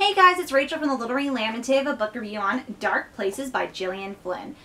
Hey guys, it's Rachel from the Little Green Lamb, and today I have a book review on Dark Places by Gillian Flynn.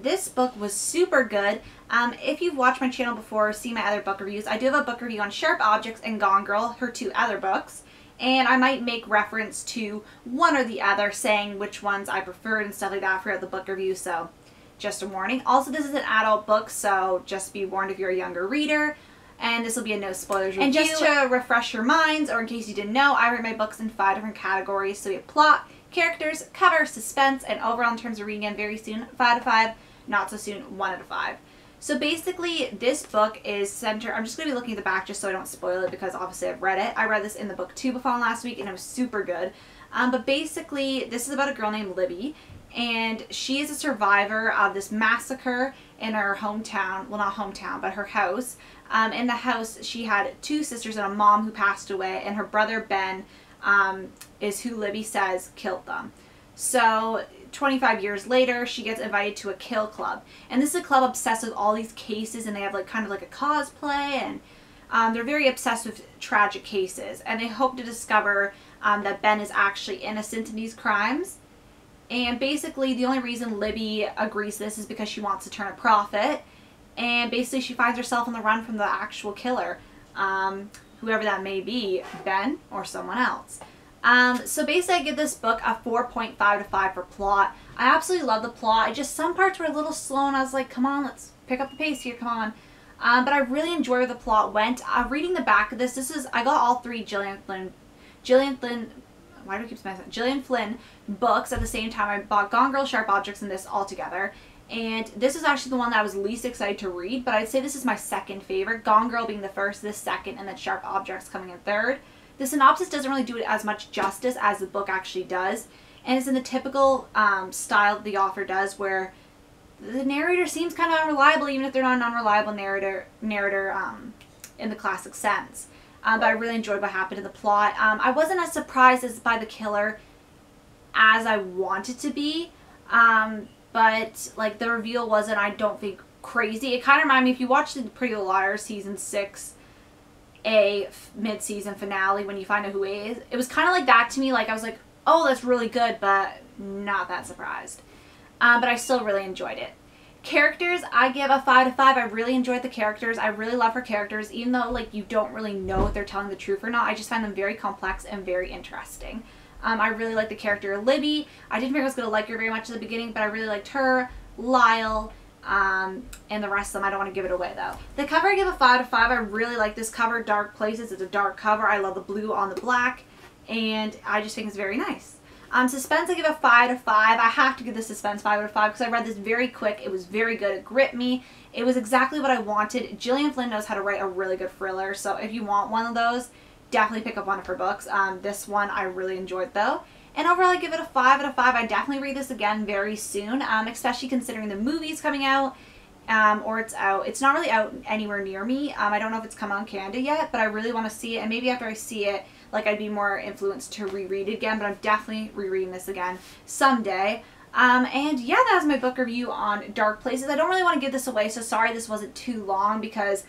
This book was super good. If you've watched my channel before or seen my other book reviews, I do have a book review on Sharp Objects and Gone Girl, her two other books. And I might make reference to one or the other, saying which ones I preferred and stuff like that throughout the book review, so just a warning. Also, this is an adult book, so just be warned if you're a younger reader. And this will be a no spoilers review. And just to refresh your minds, or in case you didn't know, I rate my books in 5 different categories. So we have plot, characters, cover, suspense, and overall in terms of reading, and very soon, 5 out of 5, not so soon, 1 out of 5. So basically, this book is centered, I'm just going to be looking at the back just so I don't spoil it because obviously I've read it. I read this in the book 2 before last week and it was super good. But basically, this is about a girl named Libby, and she is a survivor of this massacre in her hometown, well not hometown, but her house. In the house, she had 2 sisters and a mom who passed away, and her brother Ben is who Libby says killed them. So 25 years later, she gets invited to a kill club, and this is a club obsessed with all these cases, and they have like kind of like a cosplay, and they're very obsessed with tragic cases, and they hope to discover that Ben is actually innocent in these crimes. And basically, the only reason Libby agrees to this is because she wants to turn a profit. And basically, she finds herself on the run from the actual killer, whoever that may be, Ben or someone else. So basically, I give this book a 4.5 to 5 for plot. I absolutely love the plot. Some parts were a little slow, and I was like, come on, let's pick up the pace here, come on. But I really enjoy where the plot went. Reading the back of this, I got all 3 Gillian Flynn books at the same time. I bought Gone Girl, Sharp Objects, and this all together. And this is actually the one that I was least excited to read, but I'd say this is my second favorite. Gone Girl being the first, this second, and then Sharp Objects coming in third. The synopsis doesn't really do it as much justice as the book actually does, and it's in the typical style that the author does, where the narrator seems kind of unreliable, even if they're not an unreliable narrator in the classic sense. But I really enjoyed what happened in the plot. I wasn't as surprised by the killer as I wanted to be. But like the reveal wasn't, I don't think, crazy. It kind of reminded me, if you watch the Pretty Little Liars season 6A mid-season finale, when you find out who A is, it was kind of like that to me. Like I was like, oh, that's really good, but not that surprised. But I still really enjoyed it. Characters, I give a 5 to 5. I really enjoyed the characters. I really love her characters, even though like you don't really know if they're telling the truth or not. I just find them very complex and very interesting. I really like the character of Libby. I didn't think I was going to like her very much at the beginning, but I really liked her, Lyle, and the rest of them. I don't want to give it away, though. The cover I give a 5 to 5. I really like this cover, Dark Places. It's a dark cover. I love the blue on the black, and I just think it's very nice. Suspense, I give a 5 to 5. I have to give the suspense 5 out of 5 because I read this very quick. It was very good. It gripped me. It was exactly what I wanted. Gillian Flynn knows how to write a really good thriller, so if you want one of those, definitely pick up one of her books. This one I really enjoyed, though. And overall, I give it a 5 out of 5. I definitely read this again very soon, especially considering the movie's coming out, or it's out. It's not really out anywhere near me. I don't know if it's come out in Canada yet, but I really want to see it. And maybe after I see it, like I'd be more influenced to reread it again. But I'm definitely rereading this again someday. And yeah, that was my book review on Dark Places. I don't really want to give this away, so sorry this wasn't too long because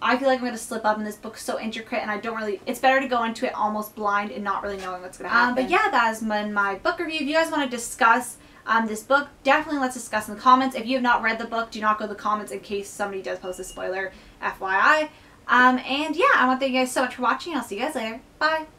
I feel like I'm going to slip up, and this book's so intricate, and I don't really, it's better to go into it almost blind and not really knowing what's going to happen. But yeah, that has been my book review. If you guys want to discuss this book, definitely let's discuss in the comments. If you have not read the book, do not go to the comments in case somebody does post a spoiler, FYI. And yeah, I want to thank you guys so much for watching. I'll see you guys later. Bye!